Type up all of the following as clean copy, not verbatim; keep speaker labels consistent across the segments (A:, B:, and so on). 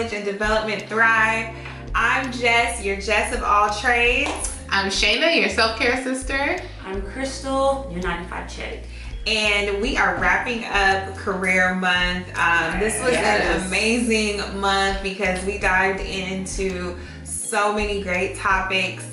A: knowledge and development thrive. I'm Jess, your Jess of all trades.
B: I'm Shana, your self-care sister.
C: I'm Crystal, your 9-to-5 chick.
A: And we are wrapping up Career Month. This was an amazing month because we dived into so many great topics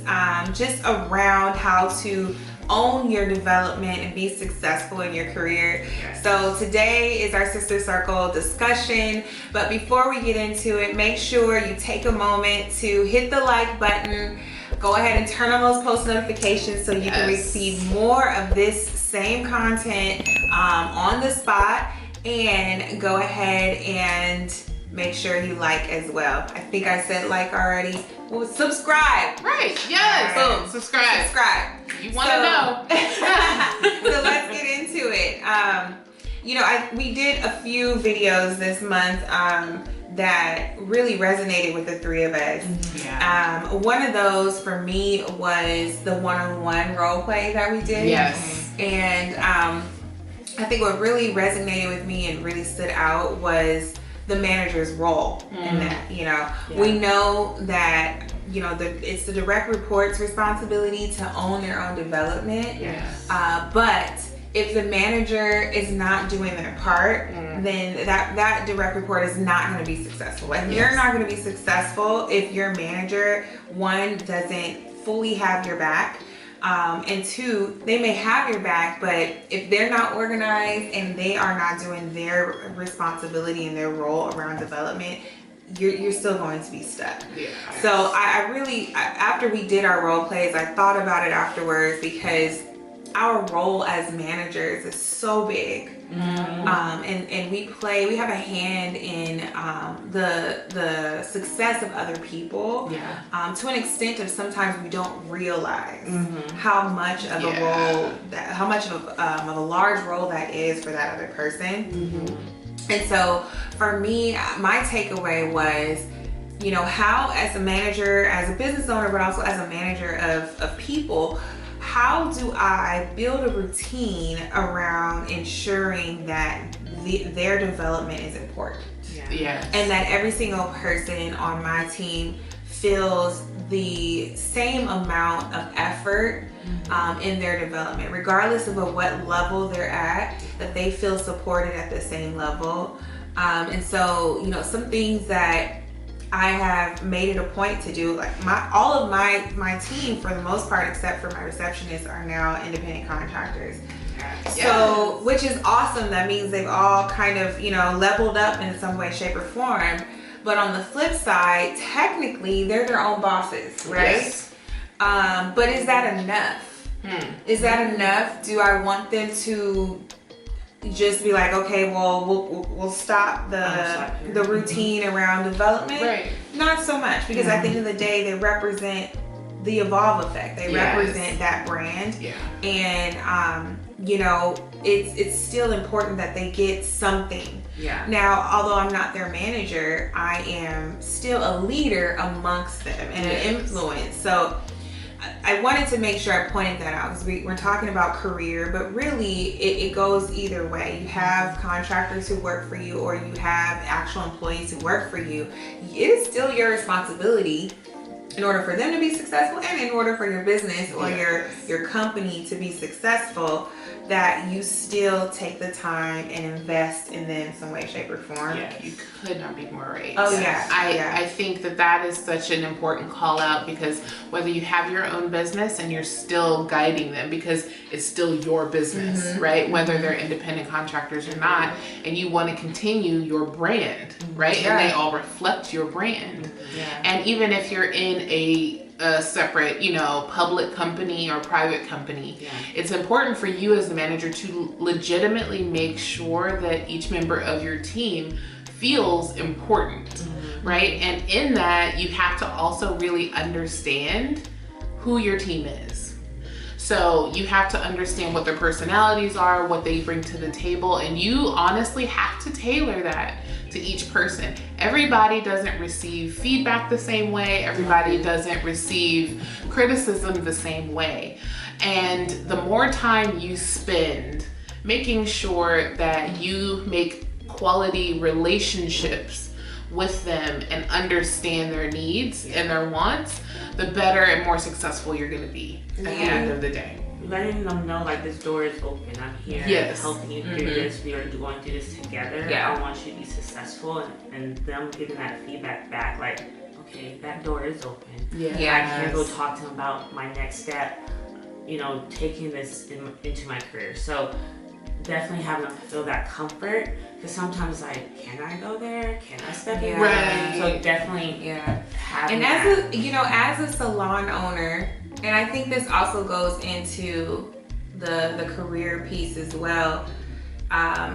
A: just around how to own your development and be successful in your career. So today is our Sister Circle discussion, but before we get into it, make sure you take a moment to hit the like button. Go ahead and turn on those post notifications so you can receive more of this same content on the spot, and go ahead and make sure you like as well. I think I said like already. Well, subscribe.
B: Right, yes.
A: Right.
B: So subscribe. You want to know.
A: So let's get into it. We did a few videos this month that really resonated with the three of us. One of those for me was the one-on-one role play that we did.
B: Yes.
A: And I think what really resonated with me and really stood out was the manager's role in that. We know that it's the direct report's responsibility to own their own development. But if the manager is not doing their part, then that direct report is not going to be successful. Like you're not going to be successful if your manager, one, doesn't fully have your back. And two, they may have your back, but if they're not organized and they are not doing their responsibility and their role around development, you're still going to be stuck. So I really, after we did our role plays, I thought about it afterwards because our role as managers is so big. And we have a hand in the success of other people to an extent of sometimes we don't realize how much of a role how much of a large role that is for that other person. And so for me, my takeaway was, how as a manager, as a business owner, but also as a manager of people, how do I build a routine around ensuring that their development is important? And that every single person on my team feels the same amount of effort in their development, regardless of what level they're at, that they feel supported at the same level. And so, some things that I have made it a point to do, like all of my team, for the most part, except for my receptionists, are now independent contractors. So, which is awesome. That means they've all kind of, leveled up in some way, shape, or form. But on the flip side, technically, they're their own bosses, right? But is that enough? Is that enough? Do I want them to just be like, okay, well, we'll stop the routine around development? Not so much, because at the end of the day, they represent the Evolve effect. They represent that brand. And it's still important that they get something. Now, although I'm not their manager, I am still a leader amongst them and an influence. So I wanted to make sure I pointed that out, because we're talking about career, but really it goes either way. You have contractors who work for you, or you have actual employees who work for you. It is still your responsibility, in order for them to be successful and in order for your business or your company to be successful, that you still take the time and invest in them in some way, shape, or form.
B: You could not be more right. I think that is such an important call out, because whether you have your own business and you're still guiding them, because it's still your business, right? Whether they're independent contractors or not, and you want to continue your brand, right? And they all reflect your brand. And even if you're in a separate, public company or private company, it's important for you as the manager to legitimately make sure that each member of your team feels important, right? And in that, you have to also really understand who your team is. So you have to understand what their personalities are, what they bring to the table, and you honestly have to tailor that to each person. Everybody doesn't receive feedback the same way. Everybody doesn't receive criticism the same way. And the more time you spend making sure that you make quality relationships with them and understand their needs and their wants, the better and more successful you're going to be at the end of the day.
C: Letting them know, like, this door is open. I'm here helping you through this. We are going through this together. I want you to be successful, and them giving that feedback back, like, okay, that door is open. I can go talk to them about my next step, you know, taking this into my career. So definitely having them feel that comfort, because sometimes, like, can I go there? Can I step in?
B: Right.
C: So definitely having
A: and as a salon owner, and I think this also goes into the career piece as well.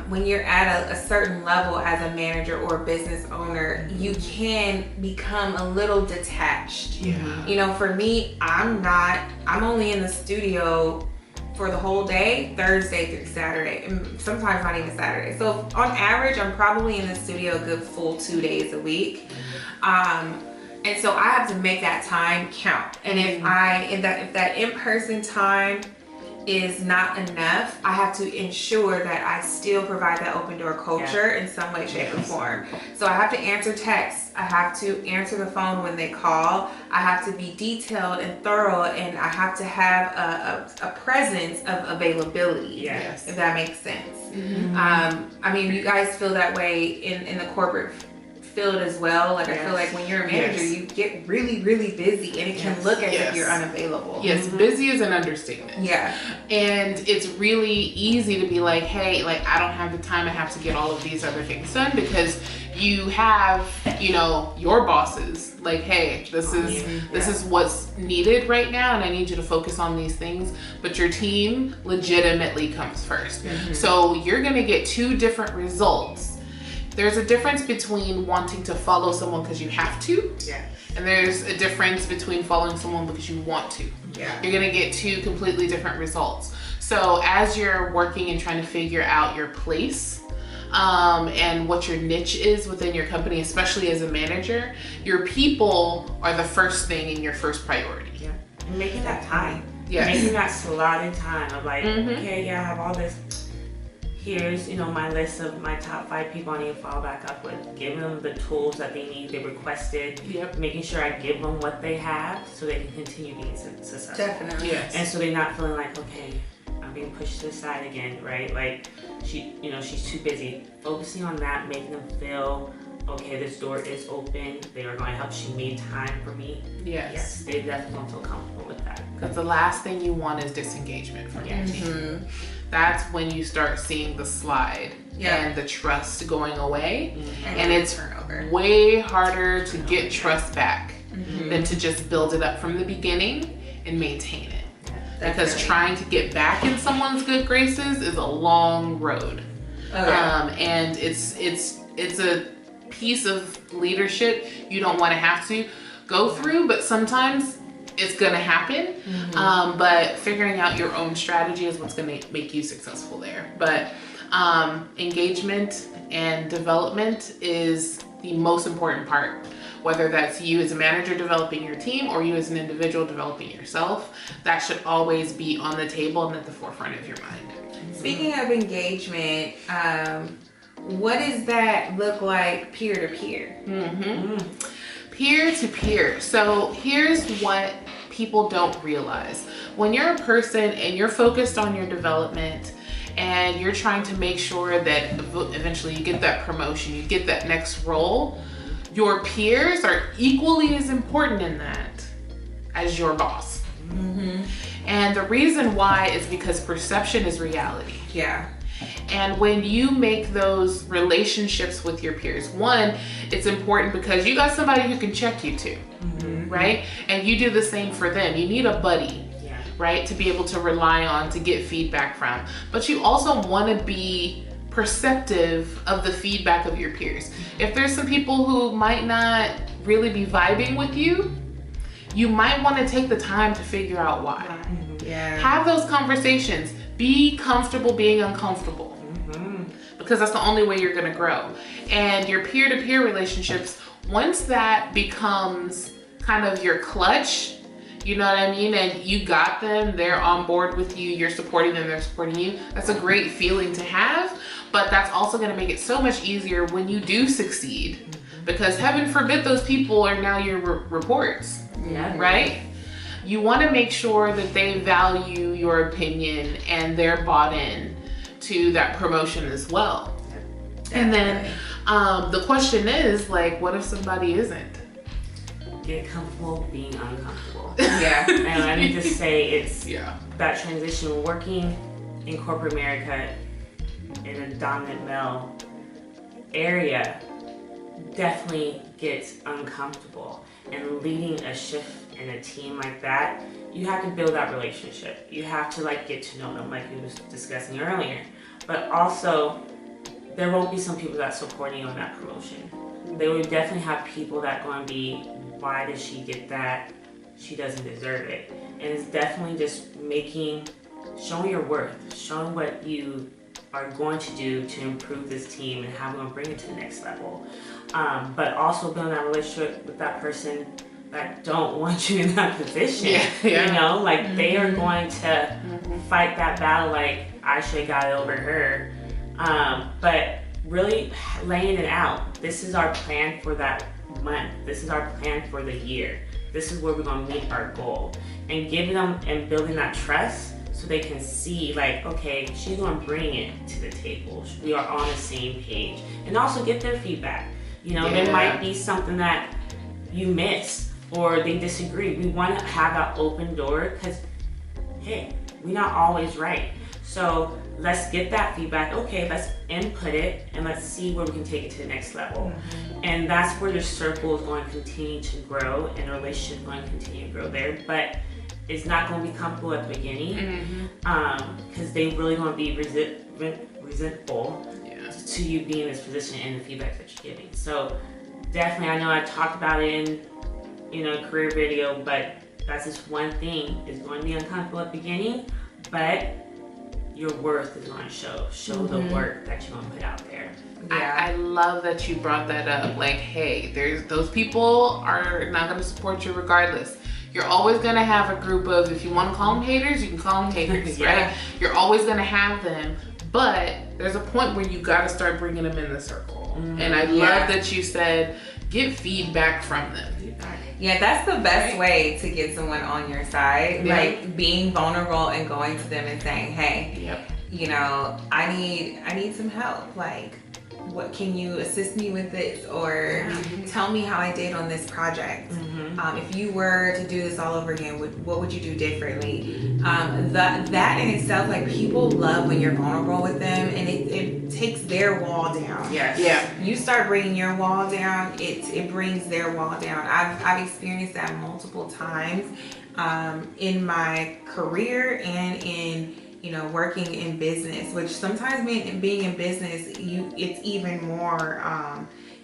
A: When you're at a certain level as a manager or a business owner, you can become a little detached. You know, for me, I'm only in the studio for the whole day, Thursday through Saturday, and sometimes not even Saturday. So on average, I'm probably in the studio a good full 2 days a week. And so I have to make that time count. And if that in-person time is not enough, I have to ensure that I still provide that open door culture in some way, shape, or form. So I have to answer texts. I have to answer the phone when they call. I have to be detailed and thorough, and I have to have a presence of availability, if that makes sense. I mean, you guys feel that way in the corporate field as well. Like, I feel like when you're a manager, you get really, really busy, and it can look as if you're unavailable.
B: Busy is an understatement. And it's really easy to be like, hey, like, I don't have the time, I have to get all of these other things done, because you have, you know, your bosses like, hey, this is what's needed right now, and I need you to focus on these things, but your team legitimately comes first. So you're gonna get two different results. There's a difference between wanting to follow someone because you have to, and there's a difference between following someone because you want to. You're gonna get two completely different results. So as you're working and trying to figure out your place, and what your niche is within your company, especially as a manager, your people are the first thing in your first priority.
C: And making that time. Making that slotted time of like, okay, I have all this. Here's, you know, my list of my top 5 people I need to follow back up with. Giving them the tools that they need, they requested. Making sure I give them what they have so they can continue being successful.
A: Definitely.
C: And so they're not feeling like, okay, I'm being pushed to the side again, right? Like, she's too busy. Focusing on that, making them feel, okay, this door is open. They are going to help. She made time for me. Yes, they definitely don't feel comfortable with that.
B: Because the last thing you want is disengagement from your team. That's when you start seeing the slide and the trust going away. And it's way harder to get trust back than to just build it up from the beginning and maintain it. Because trying to get back in someone's good graces is a long road. And it's a piece of leadership you don't want to have to go through, but sometimes it's gonna happen. But figuring out your own strategy is what's gonna make you successful there. But engagement and development is the most important part, whether that's you as a manager developing your team or you as an individual developing yourself. That should always be on the table and at the forefront of your mind.
A: Speaking of engagement, what does that look like peer-to-peer?
B: Peer-to-peer. So here's what people don't realize. When you're a person and you're focused on your development and you're trying to make sure that eventually you get that promotion, you get that next role, your peers are equally as important in that as your boss. And the reason why is because perception is reality. And when you make those relationships with your peers, one, it's important because you got somebody who can check you too, right? And you do the same for them. You need a buddy, right, to be able to rely on, to get feedback from. But you also want to be perceptive of the feedback of your peers. If there's some people who might not really be vibing with you, you might want to take the time to figure out why. Have those conversations. Be comfortable being uncomfortable, because that's the only way you're going to grow. And your peer-to-peer relationships, once that becomes kind of your clutch, you know what I mean, and you got them, they're on board with you, you're supporting them, they're supporting you, that's a great feeling to have. But that's also going to make it so much easier when you do succeed because heaven forbid those people are now your reports, right? You want to make sure that they value your opinion and they're bought in to that promotion as well. And then the question is, like, what if somebody isn't?
C: Get comfortable being uncomfortable.
A: Yeah.
C: And I need to say it's that transition working in corporate America in a dominant male area definitely gets uncomfortable. And leading a shift in a team like that, you have to build that relationship. You have to like get to know them, like we was discussing earlier. But also, there won't be some people that support you on that promotion. They will definitely have people that are going to be, why did she get that? She doesn't deserve it. And it's definitely just showing your worth, showing what you are going to do to improve this team and how we're going to bring it to the next level. But also building that relationship with that person that don't want you in that position. You know, like they are going to fight that battle like I should have got it over her. But really laying it out. This is our plan for that month. This is our plan for the year. This is where we're going to meet our goal. And giving them and building that trust so they can see like, okay, she's going to bring it to the table. We are on the same page. And also get their feedback. You know, there might be something that you miss or they disagree. We want to have that open door because, hey, we're not always right. So let's get that feedback. Okay, let's input it and let's see where we can take it to the next level. And that's where the circle is going to continue to grow and the relationship is going to continue to grow there. But it's not going to be comfortable at the beginning because they really going to be resentful to you being in this position and the feedback that you're giving. So definitely, I know I talked about it in a career video, but that's just one thing. It's going to be uncomfortable at the beginning, but your worth is going to show the work that you're going to put out there.
B: I love that you brought that up. Like, hey, those people are not going to support you regardless. You're always going to have a group of, if you want to call them haters, you can call them haters, right? You're always going to have them, but there's a point where you got to start bringing them in the circle. And I love that you said, get feedback from them.
A: Yeah, that's the best way to get someone on your side. Like being vulnerable and going to them and saying, hey, you know, I need some help. Like, what can you assist me with this? Or tell me how I did on this project. If you were to do this all over again, what would you do differently? That in itself, like, people love when you're vulnerable with them, and it takes their wall down. You start bringing your wall down, it brings their wall down. I've experienced that multiple times in my career and in working in business, which sometimes being in business, it's even more,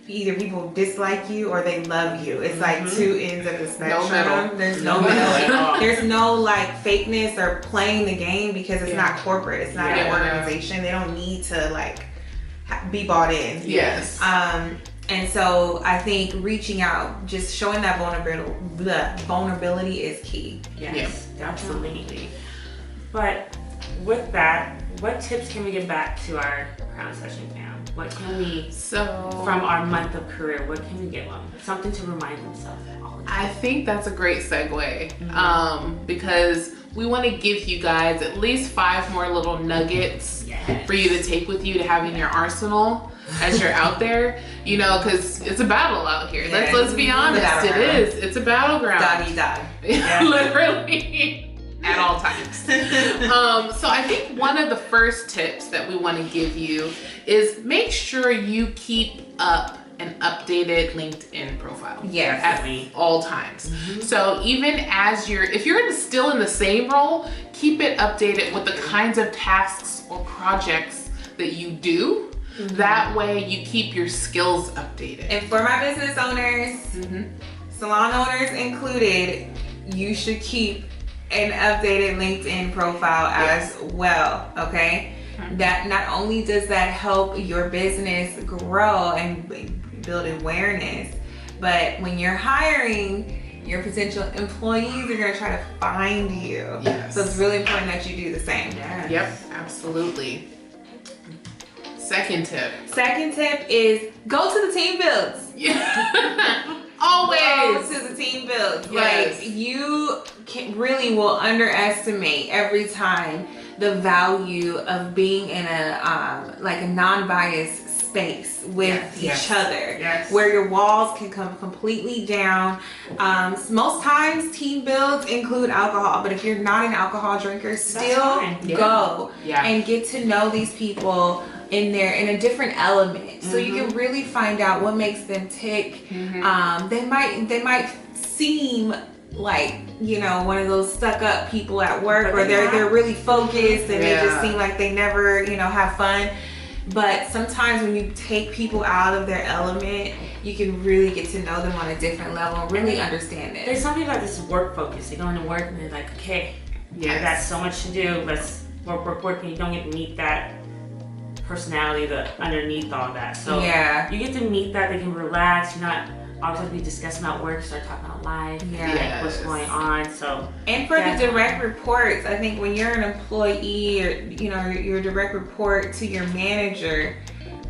A: either people dislike you or they love you. It's like two ends of the spectrum. There's no middle. There's no like fakeness or playing the game because it's not corporate. It's not an organization. They don't need to like be bought in. And so I think reaching out, just showing that vulnerability is key.
C: Yes, absolutely. But with that, what tips can we give back to our Crown Session fam? What can we, from our month of career, what can we give them? Something to remind themselves all the time.
B: I think that's a great segue because we want to give you guys at least 5 more little nuggets for you to take with you to have in your arsenal as you're out there, because it's a battle out here. Let's be honest, it is. It's a battleground.
A: Doggy dog.
B: Literally. At all times. So I think one of the first tips that we want to give you is make sure you keep up an updated LinkedIn profile. At all times. So even as if you're still in the same role, keep it updated with the kinds of tasks or projects that you do. That way you keep your skills updated.
A: And for my business owners, salon owners included, you should keep an updated LinkedIn profile as well, okay? That not only does that help your business grow and build awareness, but when you're hiring, your potential employees are gonna try to find you. So it's really important that you do the same.
B: Yep, absolutely. Second tip
A: is go to the team builds.
B: Yeah. Always
A: go to the team builds. Yes. Like you really will underestimate every time the value of being in a like a non-biased space with each other, where your walls can come completely down. Most times team builds include alcohol, but if you're not an alcohol drinker, still go and get to know these people in a different element, so you can really find out what makes them tick. They might seem like, you know, one of those stuck up people at work, or they're really focused and they just seem like they never, you know, have fun. But sometimes when you take people out of their element, you can really get to know them on a different level and really understand it.
C: There's something about this work focus. They go into work and they're like, okay, I got so much to do. Let's work, and you don't get to meet that personality underneath all that. So you get to meet that. They can relax. You're not always have to be discussing about work. Start talking about life, like what's going on. So
A: and for the direct reports, I think when you're an employee, or you know, your direct report to your manager,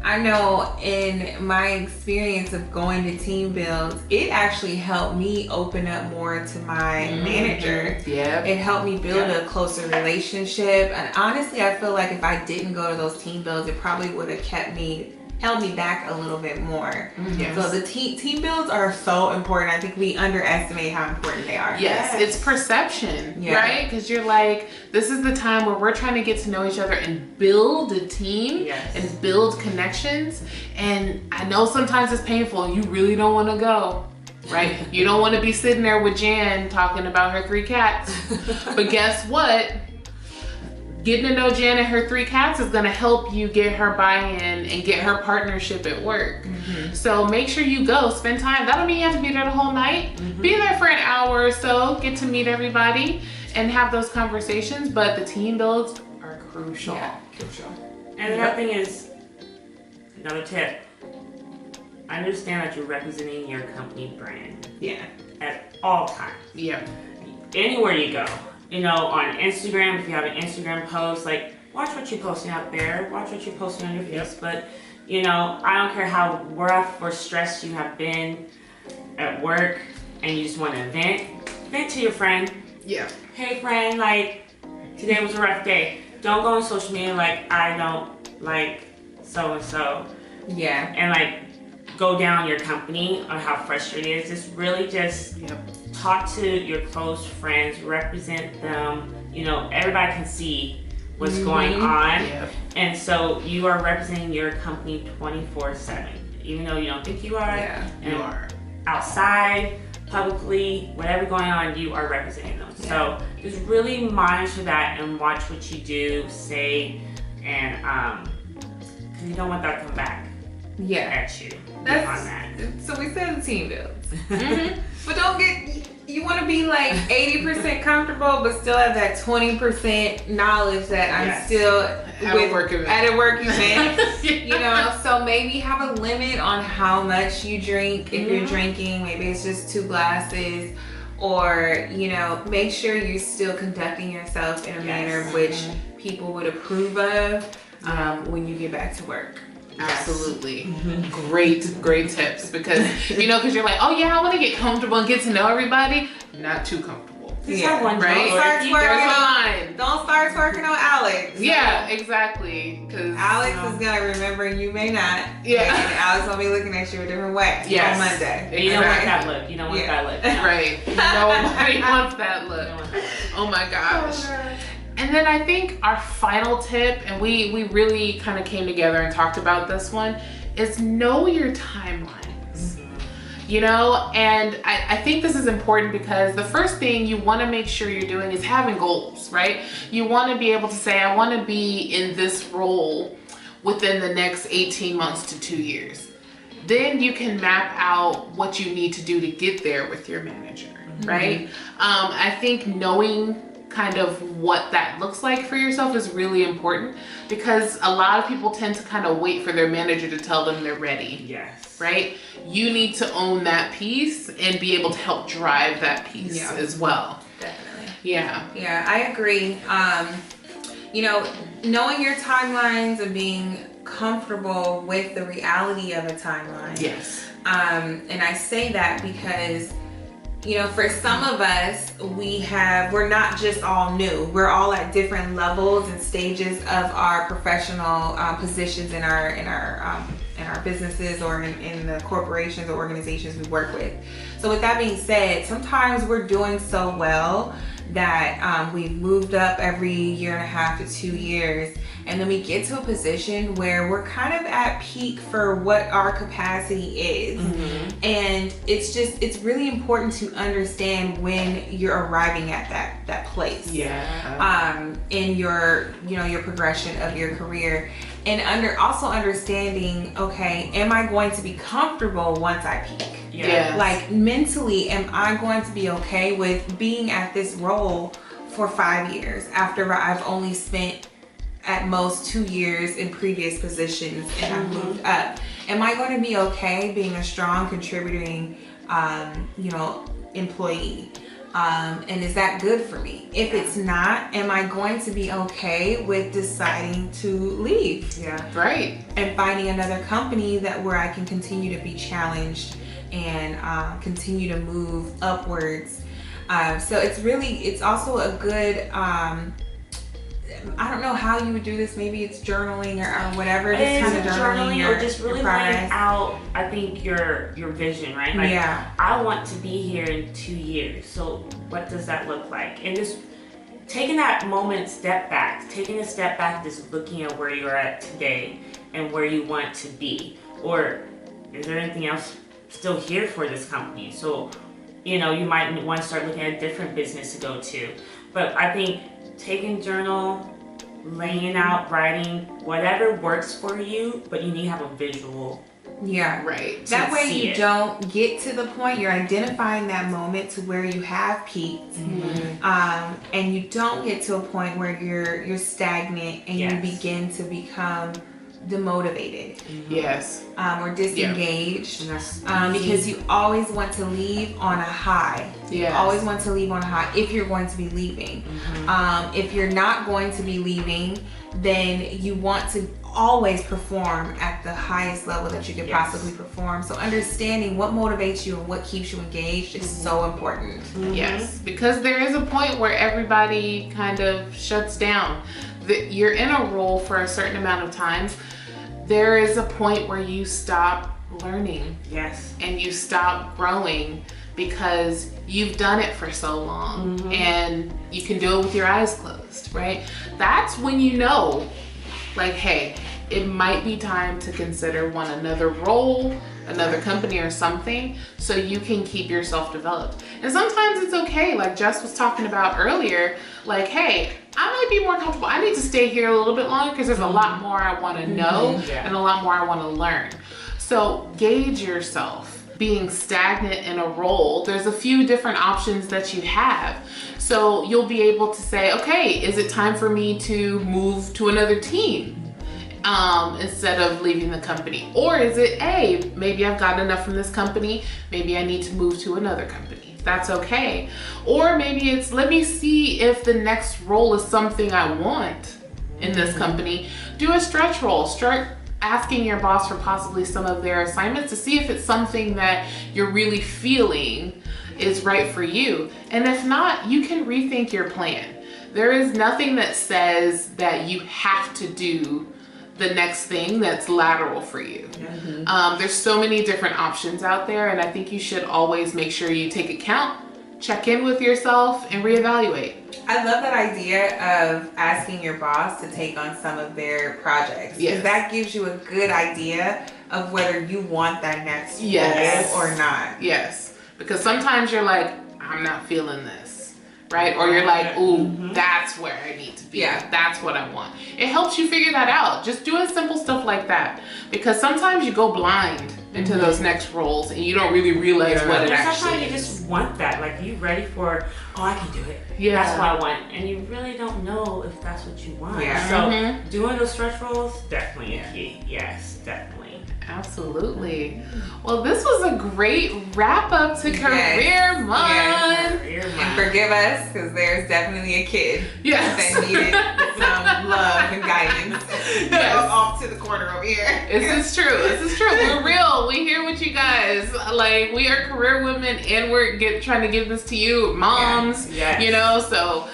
A: I know in my experience of going to team builds, it actually helped me open up more to my manager. It helped me build a closer relationship. And honestly, I feel like if I didn't go to those team builds, it probably would have held me back a little bit more. So the team builds are so important. I think we underestimate how important they are.
B: It's perception, right? Because you're like, this is the time where we're trying to get to know each other and build a team and build connections. And I know sometimes it's painful and you really don't want to go, right? You don't want to be sitting there with Jan talking about her 3 cats. But guess what? Getting to know Jan and her 3 cats is going to help you get her buy-in and get her partnership at work. So make sure you go, spend time. That don't mean you have to be there the whole night. Be there for an hour or so, get to meet everybody and have those conversations. But the team builds are crucial.
C: And the other thing is, another tip, understand that you're representing your company brand. At all times. Anywhere you go. You know, on Instagram, if you have an Instagram post, like, watch what you're posting out there. Watch what you're posting on your Facebook. You know, I don't care how rough or stressed you have been at work and you just want to vent to your friend. Hey, friend, like, today was a rough day. Don't go on social media like, I don't like so-and-so. And, like, go down your company on how frustrated it is. Just really talk to your close friends, represent them. You know, everybody can see what's going on. And so you are representing your company 24/7. Even though you don't think you are. And you are. Outside, publicly, whatever going on, you are representing them. So just really monitor that and watch what you do, say, and because you don't want that to come back at you.
A: So we said the team builds. But you want to be like 80% comfortable, but still have that 20% knowledge that I'm still at a work event. You know, so maybe have a limit on how much you drink. If you're drinking, maybe it's just 2 glasses, or, you know, make sure you're still conducting yourself in a manner which people would approve of when you get back to work.
B: Absolutely. Great tips, because you know, because you're like, oh yeah, I want to get comfortable and get to know everybody. Not too comfortable.
A: Right? Don't start twerking on Alex.
B: Exactly. Because
A: Alex is gonna remember, and you may not. And Alex will be looking at you a different way on Monday.
C: And you don't want that look. You don't want that look.
B: Right. Nobody wants that look. Oh my gosh. And then I think our final tip, and we really kind of came together and talked about this one, is know your timelines. You know, and I think this is important because the first thing you want to make sure you're doing is having goals, right? You want to be able to say, I want to be in this role within the next 18 months to 2 years. Then you can map out what you need to do to get there with your manager, right? I think knowing kind of what that looks like for yourself is really important, because a lot of people tend to kind of wait for their manager to tell them they're ready. Right? You need to own that piece and be able to help drive that piece as well.
A: Definitely.
B: Yeah,
A: I agree. You know, knowing your timelines and being comfortable with the reality of a timeline.
B: Yes.
A: And I say that because, you know, for some of us, we're not just all new. We're all at different levels and stages of our professional positions in our businesses or in the corporations or organizations we work with. So with that being said, sometimes we're doing so well that we've moved up every 1.5 to 2 years, and then we get to a position where we're kind of at peak for what our capacity is. And it's really important to understand when you're arriving at that place. In your, you know, your progression of your career, and also understanding, okay, am I going to be comfortable once I peak? Like mentally, am I going to be okay with being at this role for 5 years after I've only spent at most 2 years in previous positions and I've moved up? Am I going to be okay being a strong contributing, you know, employee? And is that good for me? If it's not, am I going to be okay with deciding to leave? And finding another company where I can continue to be challenged and continue to move upwards. So it's also a good, I don't know how you would do this. Maybe it's journaling or whatever.
C: Just kind of journaling or just really laying out, I think, your vision, right? Like, I want to be here in 2 years. So what does that look like? And just taking that moment, taking a step back, just looking at where you're at today and where you want to be. Or is there anything else still here for this company? So, you know, you might want to start looking at a different business to go to. But I think taking journal, laying out, writing, whatever works for you, but you need to have a visual.
A: That way you don't get to the point, you're identifying that moment to where you have peaked, and you don't get to a point where you're stagnant and you begin to become demotivated or disengaged, because you always want to leave on a high. You always want to leave on a high if you're going to be leaving. If you're not going to be leaving, then you want to always perform at the highest level that you could possibly perform. So understanding what motivates you and what keeps you engaged is so important.
B: Because there is a point where everybody kind of shuts down. You're in a role for a certain amount of time. There is a point where you stop learning. And you stop growing because you've done it for so long and you can do it with your eyes closed, right? That's when you know, like, hey, it might be time to consider another role, another company or something, so you can keep yourself developed. And sometimes it's okay, like Jess was talking about earlier, like, hey, I might be more comfortable. I need to stay here a little bit longer because there's a lot more I want to know and a lot more I want to learn. So gauge yourself. Being stagnant in a role, there's a few different options that you have. So you'll be able to say, okay, is it time for me to move to another team instead of leaving the company? Or is it, hey, maybe I've gotten enough from this company, maybe I need to move to another company. That's okay. Or maybe it's, let me see if the next role is something I want in this company. Do a stretch role. Start asking your boss for possibly some of their assignments to see if it's something that you're really feeling is right for you. And if not, you can rethink your plan. There is nothing that says that you have to do the next thing that's lateral for you. There's so many different options out there, and I think you should always make sure you take account, check in with yourself, and reevaluate.
A: I love that idea of asking your boss to take on some of their projects. Because that gives you a good idea of whether you want that next role or not.
B: Because sometimes you're like, I'm not feeling this, right? Or you're like, ooh, that's where I need to be. That's what I want. It helps you figure that out. Just doing simple stuff like that. Because sometimes you go blind into those next roles and you don't really realize what it actually is.
C: Sometimes you just want that. Like, you ready for, oh, I can do it. That's what I want. And you really don't know if that's what you want. So doing those stretch roles, definitely a key. Yes, definitely.
B: Absolutely. Well, this was a great wrap up to Career Month.
A: And forgive us, because there's definitely a kid that needed some love and guidance. Yes. Off to the corner over here.
B: This is true. We're real. We here with you guys. Like, we are career women, and we're trying to give this to you, moms.
C: Yes.
B: You know, so.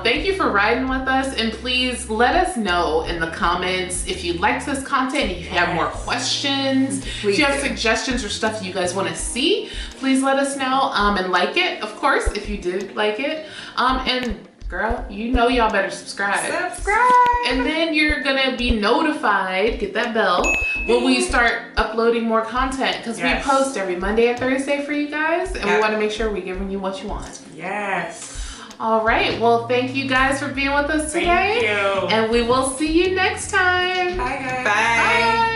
B: Thank you for riding with us, and please let us know in the comments if you liked this content, if you have more questions, if you have suggestions or stuff you guys want to see, please let us know, and like it, of course, if you did like it, and girl, you know y'all better subscribe, and then you're gonna be notified, get that bell, when we start uploading more content, because we post every Monday and Thursday for you guys, and we want to make sure we're giving you what you want.
C: Yes.
B: All right. Well, thank you guys for being with us today.
C: Thank you.
B: And we will see you next time.
C: Bye, guys.
A: Bye.
B: Bye.